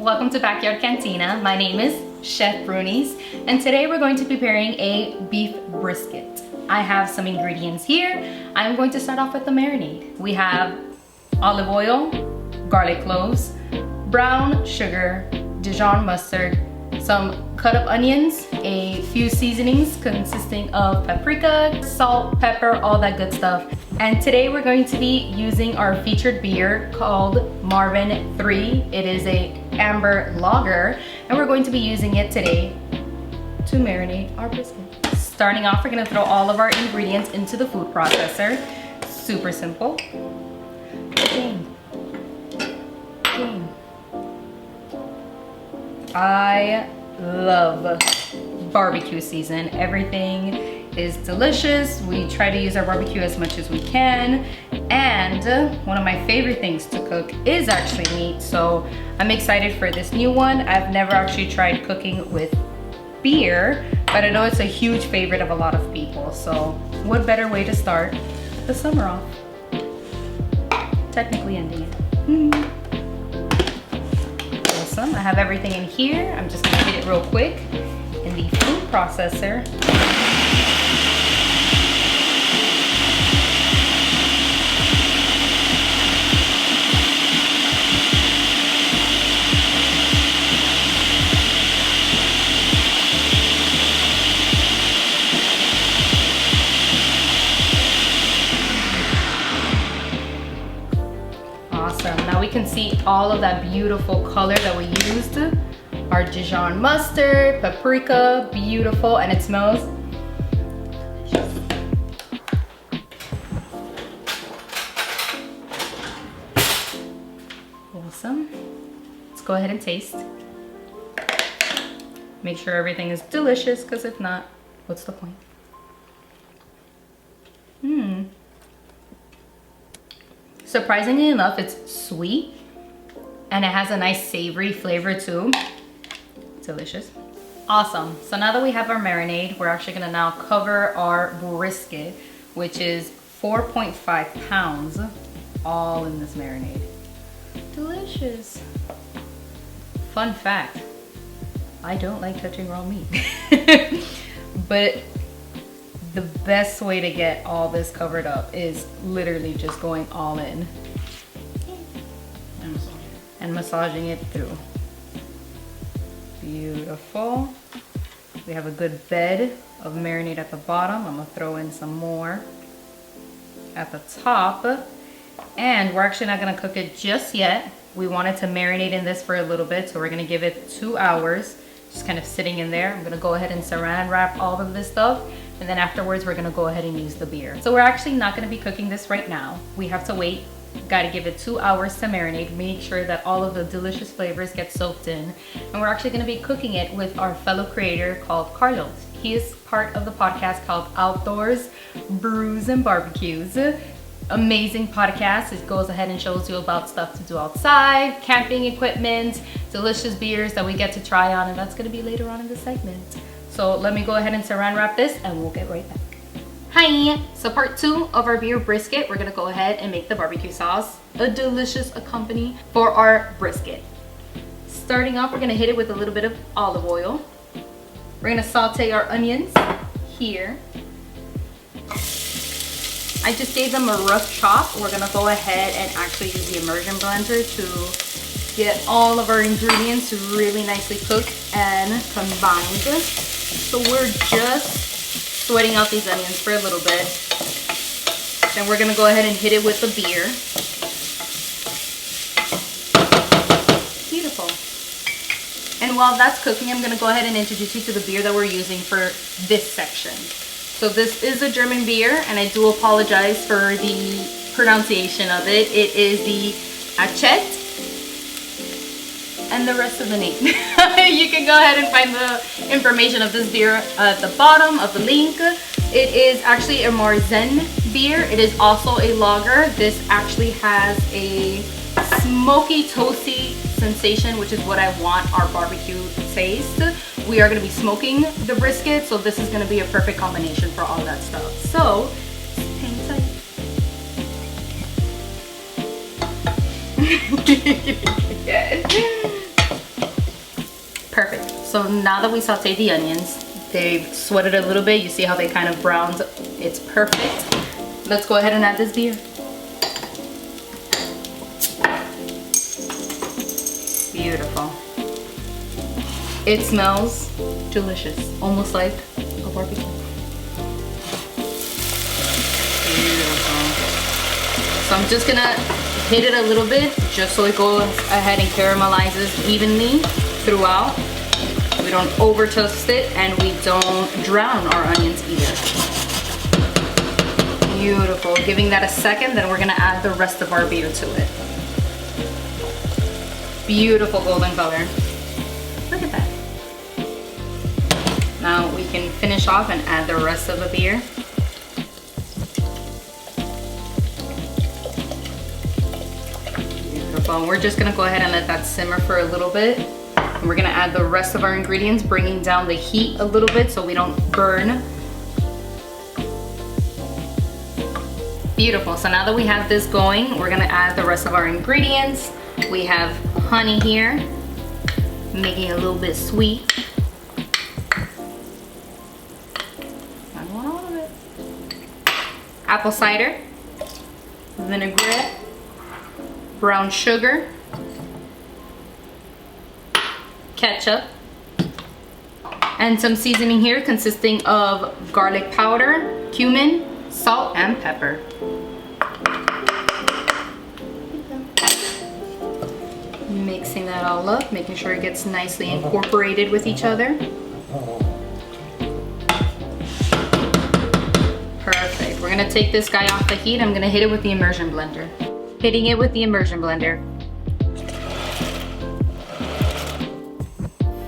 welcome to Backyard Cantina. My name is Chef Brunies, and today we're going to be preparing a beef brisket. I have some ingredients here. I'm going to start off with the marinade. We have olive oil, garlic cloves, brown sugar, Dijon mustard, some cut up onions, a few seasonings consisting of paprika, salt, pepper, all that good stuff. And today we're going to be using our featured beer called Marzen 3. It is a amber lager, and we're going to be using it today to marinate our brisket. Starting off, we're gonna throw all of our ingredients into the food processor. Super simple. Ding. Ding. I love barbecue season. Everything is delicious. We try to use our barbecue as much as we can. And one of my favorite things to cook is actually meat. So I'm excited for this new one. I've never actually tried cooking with beer, but I know it's a huge favorite of a lot of people. So what better way to start the summer off? Technically ending it. Awesome, I have everything in here. I'm just gonna hit it real quick in the food processor. Awesome. Now we can see all of that beautiful color that we used. Our Dijon mustard, paprika, beautiful, and it smells delicious. Awesome. Let's go ahead and taste. Make sure everything is delicious, because if not, what's the point? Surprisingly enough, it's sweet and it has a nice savory flavor too. Delicious. Awesome. So now that we have our marinade, we're actually gonna now cover our brisket, which is 4.5 pounds, all in this marinade. Delicious. Fun fact, I don't like touching raw meat. But the best way to get all this covered up is literally just going all in and massaging it through. Beautiful. We have a good bed of marinade at the bottom. I'm gonna throw in some more at the top. And we're actually not gonna cook it just yet. We wanted to marinate in this for a little bit, so we're gonna give it 2 hours, just kind of sitting in there. I'm gonna go ahead and saran wrap all of this stuff, and then afterwards we're gonna go ahead and use the beer. So we're actually not gonna be cooking this right now. We have to wait. Gotta give it 2 hours to marinate, make sure that all of the delicious flavors get soaked in. And we're actually gonna be cooking it with our fellow creator called Carlos. He is part of the podcast called Outdoors, Brews and Barbecues. Amazing podcast. It goes ahead and shows you about stuff to do outside, camping equipment, delicious beers that we get to try on, and that's gonna be later on in the segment. So let me go ahead and saran wrap this and we'll get right back. Hi! So part 2 of our beer brisket, we're gonna go ahead and make the barbecue sauce, a delicious accompaniment for our brisket. Starting off, we're gonna hit it with a little bit of olive oil. We're gonna saute our onions here. I just gave them a rough chop. We're gonna go ahead and actually use the immersion blender to get all of our ingredients really nicely cooked and combined. So we're just sweating out these onions for a little bit. Then we're gonna go ahead and hit it with the beer. Beautiful. And while that's cooking, I'm gonna go ahead and introduce you to the beer that we're using for this section. So this is a German beer, and I do apologize for the pronunciation of it. It is the Aecht, and the rest of the name. You can go ahead and find the information of this beer at the bottom of the link. It is actually a Marzen beer. It is also a lager. This actually has a smoky, toasty sensation, which is what I want our barbecue taste. We are going to be smoking the brisket, so this is going to be a perfect combination for all that stuff. So hang tight. So now that we sauteed the onions, they've sweated a little bit. You see how they kind of browned? It's perfect. Let's go ahead and add this beer. Beautiful. It smells delicious, almost like a barbecue. Beautiful. So I'm just gonna hit it a little bit just so it goes ahead and caramelizes evenly throughout. We don't over toast it and we don't drown our onions either. Beautiful. Giving that a second, then we're gonna add the rest of our beer to it. Beautiful golden color. Look at that. Now we can finish off and add the rest of the beer. Beautiful. We're just gonna go ahead and let that simmer for a little bit. And we're gonna add the rest of our ingredients, bringing down the heat a little bit so we don't burn. Beautiful. So now that we have this going, we're gonna add the rest of our ingredients. We have honey here, making it a little bit sweet. I want all of it. Apple cider, vinaigrette, brown sugar, ketchup, and some seasoning here consisting of garlic powder, cumin, salt, and pepper. Mixing that all up, making sure it gets nicely incorporated with each other. Perfect. We're gonna take this guy off the heat. I'm gonna hit it with the immersion blender. Hitting it with the immersion blender.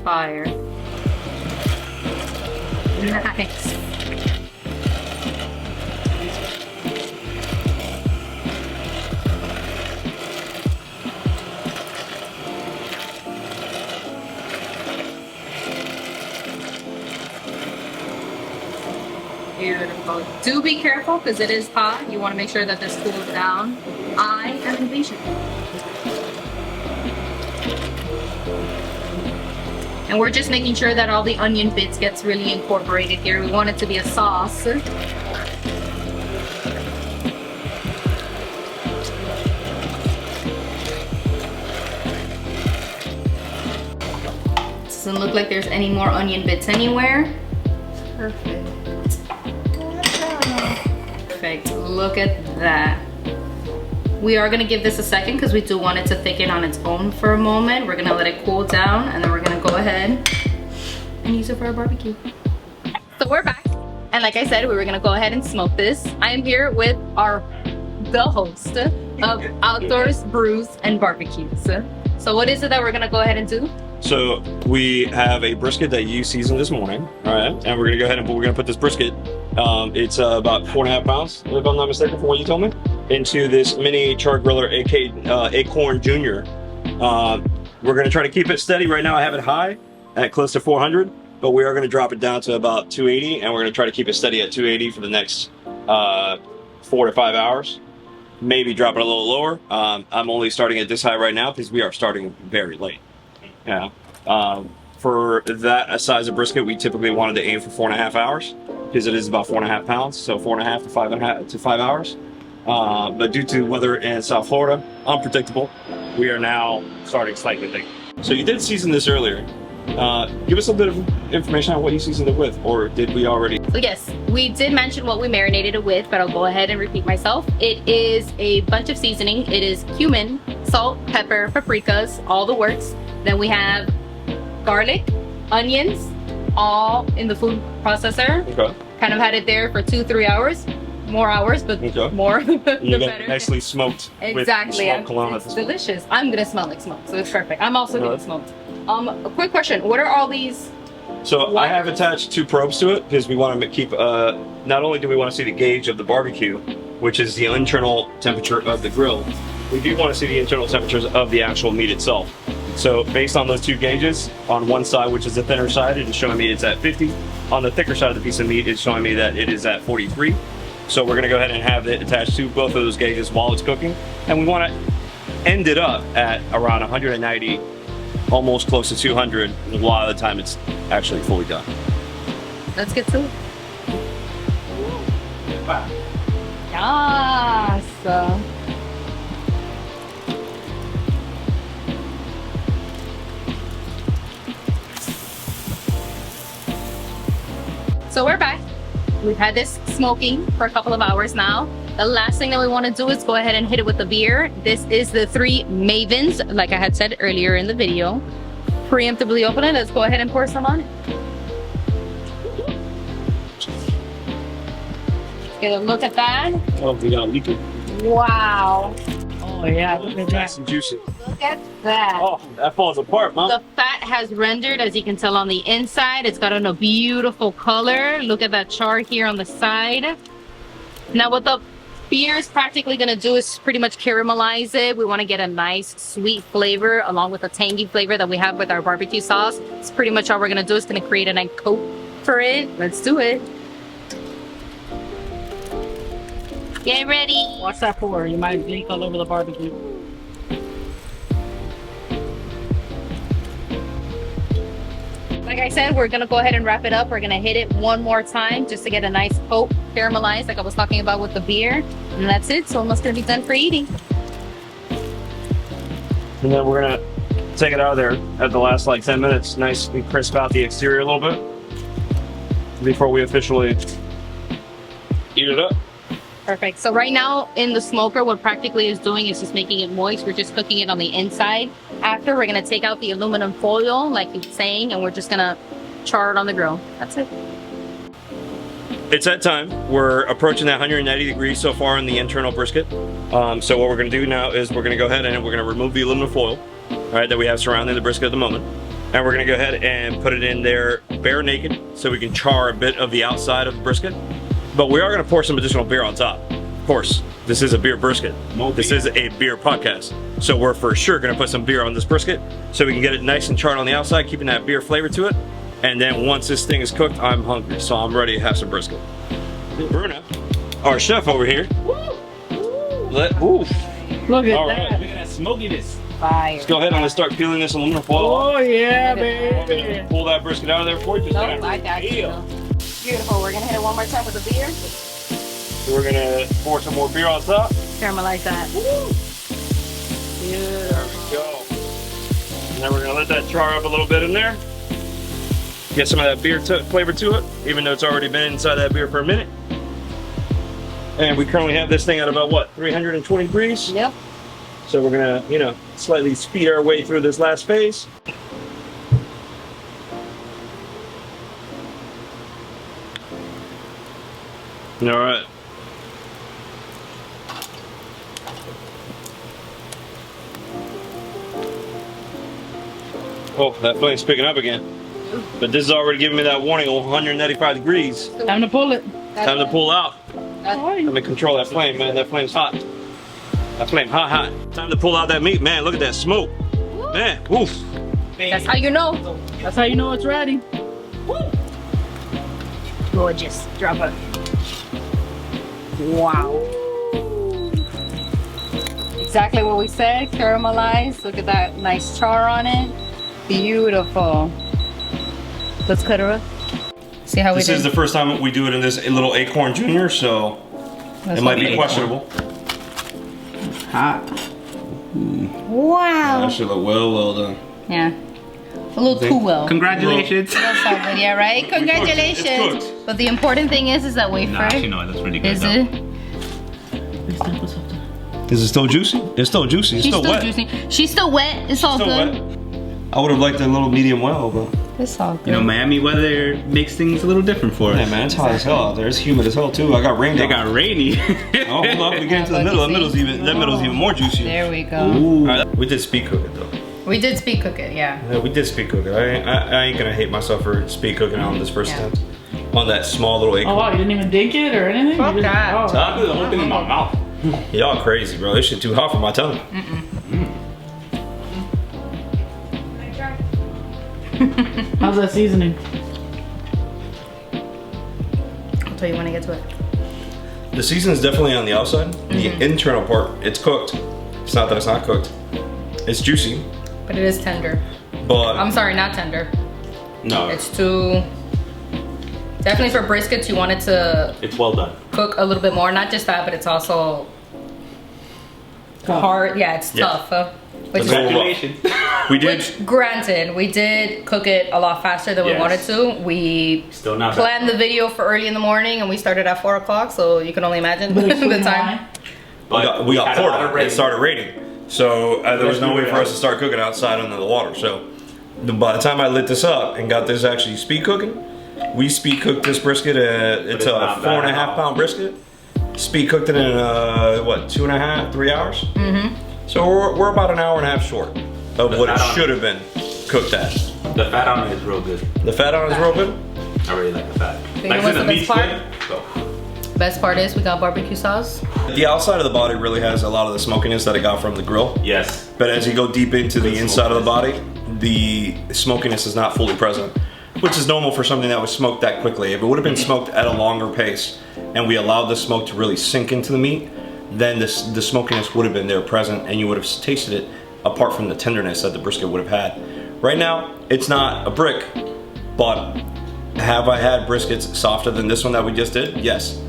Fire. Nice. Beautiful. Do be careful because it is hot. You want to make sure that this cools down. I am impatient. And we're just making sure that all the onion bits gets really incorporated here. We want it to be a sauce. Doesn't look like there's any more onion bits anywhere. Perfect. Perfect. Look at that. We are gonna give this a second because we do want it to thicken on its own for a moment. We're gonna let it cool down and then we're gonna go ahead and use it for our barbecue. So we're back. And like I said, we were gonna go ahead and smoke this. I am here with the host of Outdoors Brews and Barbecues. So what is it that we're gonna go ahead and do? So we have a brisket that you seasoned this morning, all right? And we're gonna go ahead and we're gonna put this brisket, it's about 4.5 pounds, if I'm not mistaken from what you told me, into this mini char griller Acorn Junior. We're gonna try to keep it steady. Right now I have it high at close to 400, but we are gonna drop it down to about 280, and we're gonna try to keep it steady at 280 for the next 4 to 5 hours. Maybe drop it a little lower. I'm only starting at this high right now because we are starting very late. Yeah. For that size of brisket, we typically wanted to aim for 4.5 hours because it is about 4.5 pounds, so 4.5 to 5 hours. But due to weather in South Florida, unpredictable, we are now starting slightly late. So you did season this earlier. Give us a bit of information on what you seasoned it with, or did we already? So yes, we did mention what we marinated it with, but I'll go ahead and repeat myself. It is a bunch of seasoning. It is cumin, salt, pepper, paprikas, all the works. Then we have garlic, onions, all in the food processor. Okay. Kind of had it there for 2-3 hours. More hours, but okay. More the better. Nicely smoked. Exactly. With smoked cologne. It's delicious. I'm gonna smell like smoke, so it's perfect. I'm also getting smoked. A quick question: what are all these? So I have attached 2 probes to it because we want to keep. Not only do we want to see the gauge of the barbecue, which is the internal temperature of the grill, we do want to see the internal temperatures of the actual meat itself. So based on those 2 gauges, on one side, which is the thinner side, it is showing me it's at 50. On the thicker side of the piece of meat, it's showing me that it is at 43. So we're gonna go ahead and have it attached to both of those gauges while it's cooking. And we wanna end it up at around 190 almost close to 200. A lot of the time it's actually fully done. Let's get to it. Yes. So we're back. We've had this smoking for a couple of hours now. The last thing that we want to do is go ahead and hit it with the beer. This is the 3 Mavins, like I had said earlier in the video. Preemptively open it. Let's go ahead and pour some on it. Get a look at that. Oh, we got leaking. Wow. Oh yeah, look at Nice that. and juicy. Look at that. Oh, that falls apart, Mom. The fat has rendered, as you can tell on the inside. It's got a beautiful color. Look at that char here on the side. Now what the beer is practically going to do is pretty much caramelize it. We want to get a nice sweet flavor along with the tangy flavor that we have with our barbecue sauce. It's pretty much all we're going to do. It's going to create a nice coat for it. Let's do it. Get ready. Watch that pour. You might leak all over the barbecue. Like I said, we're gonna go ahead and wrap it up. We're gonna hit it one more time just to get a nice coat caramelized like I was talking about with the beer. And that's it. So almost gonna be done for eating. And then we're gonna take it out of there at the last like 10 minutes. Nice and crisp out the exterior a little bit before we officially eat it up. Perfect. So right now in the smoker, what practically is doing is just making it moist. We're just cooking it on the inside. After, we're gonna take out the aluminum foil, like you're saying, and we're just gonna char it on the grill. That's it. It's that time. We're approaching that 190 degrees so far in the internal brisket. So what we're gonna do now is we're gonna go ahead and we're gonna remove the aluminum foil, all right, that we have surrounding the brisket at the moment. And we're gonna go ahead and put it in there bare naked so we can char a bit of the outside of the brisket. But we are gonna pour some additional beer on top. Of course, this is a beer brisket. This is a beer podcast. So we're for sure gonna put some beer on this brisket so we can get it nice and charred on the outside, keeping that beer flavor to it. And then once this thing is cooked, I'm hungry, so I'm ready to have some brisket. Bruna, our chef over here. Oof. Look at All that. right. Look at that smokiness. Fire. Let's go ahead and let's start peeling this aluminum foil off. Oh yeah, I'm gonna baby. pull that brisket out of there for you. Just No, kinda I got you. feel. Beautiful. We're gonna hit it one more time with the beer. So we're gonna pour some more beer on top. Caramelize that. There we go. And then we're gonna let that char up a little bit in there. Get some of that beer flavor to it, even though it's already been inside that beer for a minute. And we currently have this thing at about what, 320 degrees? Yep. So we're gonna, you know, slightly speed our way through this last phase. All right. Oh, that flame's picking up again. But this is already giving me that warning of 195 degrees. Time to pull it. Time to pull out. Right. Let me control that flame, man. That flame's hot. That flame hot, hot. Time to pull out that meat, man. Look at that smoke. Man, oof. That's how you know. That's how you know it's ready. Gorgeous. Drop it. Wow. Exactly what we said. Caramelized. Look at that nice char on it. Beautiful. Let's cut her up. See how we This did? is the first time we do it in this little Acorn Junior, so it might be questionable. Hot. Wow. That should look well done. Yeah. A little too well. Congratulations. That's all good, yeah, right? It's Congratulations. cooked. But the important thing is that wafer. Nah, actually, no, that's really good. Is though. it? Is it still juicy? It's still juicy. It's She's still still wet. juicy. She's still wet. It's all Still good. wet. I would have liked a little medium well, but It's all good. You know, Miami weather makes things a little different for us. yeah, man, it's hot as hell out there. It's humid as hell too. I got rained They on. got rainy. Oh, hold up, we get into the middle. That middle's even more juicy. There we go. Ooh. All right, we did speed cook it though. We did speed cook it, yeah. Yeah, we did speed cook it. I ain't gonna hate myself for speed cooking on this first Yeah. attempt. On that small little Oh Acorn. wow, you didn't even dig it or anything? Fuck You just- that. oh. I put the whole thing in my mouth. Y'all crazy, bro. This shit too hot for my tongue. How's that seasoning? I'll tell you when I get to it. The season's definitely on the outside. The internal part, it's cooked. It's not that it's not cooked. It's juicy. But it is tender. but I'm sorry, not tender. No, It's too, definitely for briskets, you want it to it's well done. cook a little bit more. Not just that, but it's also hard. Yeah, it's Yeah. tough. Which, Let's go. Congratulations. we did. which, granted, we did cook it a lot faster than we Yes. wanted to. We Still not planned the video for early in the morning, and we started at 4 o'clock, so you can only imagine the time. We got had a poured lot of on. It rain. started raining, so there was no way for us to start cooking outside under the water. So by the time I lit this up and got this actually speed cooking, we speed cooked this brisket. It's a not bad 4.5 at all. pound brisket. Speed cooked it in what, 2.5, 3 hours? Mm-hmm. So we're about an hour and a half short of what it fat on should have been cooked at. The fat on it is real good. The fat on it is real good. I really like the fat. You know Like I what's said, the the best meat's part? good. So. Best part is we got barbecue sauce. The outside of the body really has a lot of the smokiness that I got from the grill. Yes. But as you go deep into the Good inside of the body, smokiness. the smokiness is not fully present, which is normal for something that was smoked that quickly. If it would have been smoked at a longer pace and we allowed the smoke to really sink into the meat, then the smokiness would have been there present and you would have tasted it apart from the tenderness that the brisket would have had. Right now, it's not a brick, but have I had briskets softer than this one that we just did? Yes.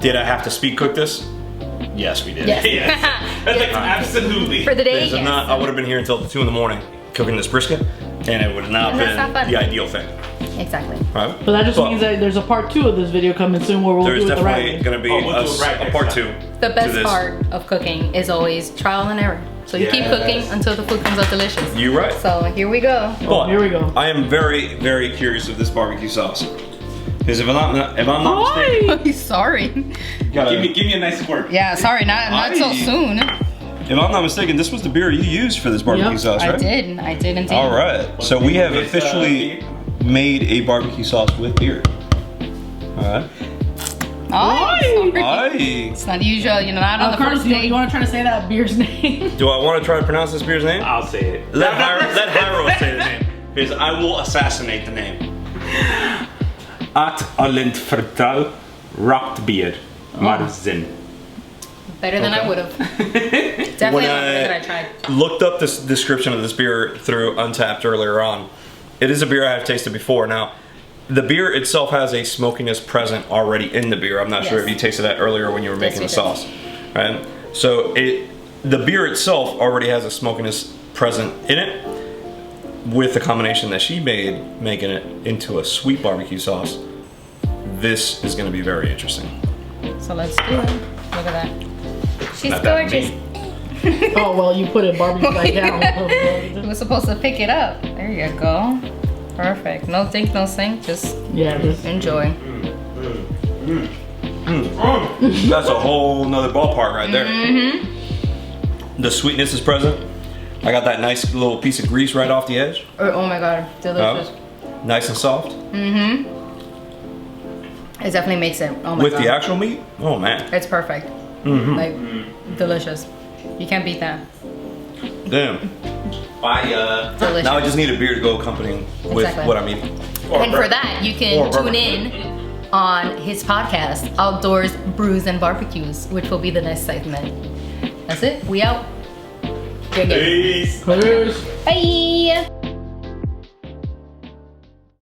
Did I have to speed cook this? Yes, we did. Yes. Yes. That's like absolutely. For the day, Because if yes. not, I would have been here until 2 in the morning cooking this brisket, and it would have not And that's been not fun. the ideal thing. Exactly. Right? But that just means that there's a part 2 of this video coming soon where we'll there's do it the right definitely way. going to be Oh, we'll do it right a next part time. 2. The to best this. part of cooking is always trial and error. So you keep Yes. cooking until the food comes out delicious. You're right. So here we go. But here we go. I am very, very curious of this barbecue sauce. Because if I'm not mistaken, Why? Sorry. gotta- Give me a nice squirt. Yeah, sorry, not so soon. if I'm not mistaken, this was the beer you used for this barbecue Yep, sauce, right? I did indeed. All right. So we have It's, officially made a barbecue sauce with beer. All right. Oh, sorry. Aye. It's not usual, not on the Carlos, first you date. want to try to say that beer's name? Do I want to try to pronounce this beer's name? I'll say it. Let Hyro say the name. Because I will assassinate the name. At Alent Vertel Rauchbier. Marzen. Better than I would have. Definitely When not better than I tried. looked up this description of this beer through Untapped earlier on. It is a beer I have tasted before. Now, the beer itself has a smokiness present already in the beer. I'm not sure Yes. if you tasted that earlier when you were making we the did. sauce, right? So the beer itself already has a smokiness present in it. With the combination that she made, making it into a sweet barbecue sauce, this is going to be very interesting. So let's do it. Look at that. She's Not that gorgeous. mean. Oh, well, you put it barbecue back down. You were supposed to pick it up. There you go. Perfect. No think, no sink. Just Yeah, just enjoy. That's a whole nother ballpark right there. The sweetness is present. I got that nice little piece of grease right off the edge. Oh my god, delicious. Nice and soft. It definitely makes it. Oh my With god. the actual meat, oh man. It's perfect. Like, delicious. You can't beat that. Damn. Delicious. Now I just need a beer to go accompanying with Exactly. what I'm eating. And for that, you can Or tune bourbon. in on his podcast, Outdoors Brews and Barbecues, which will be the next segment. That's it. We out. Drink it. Peace. Cheers. Bye.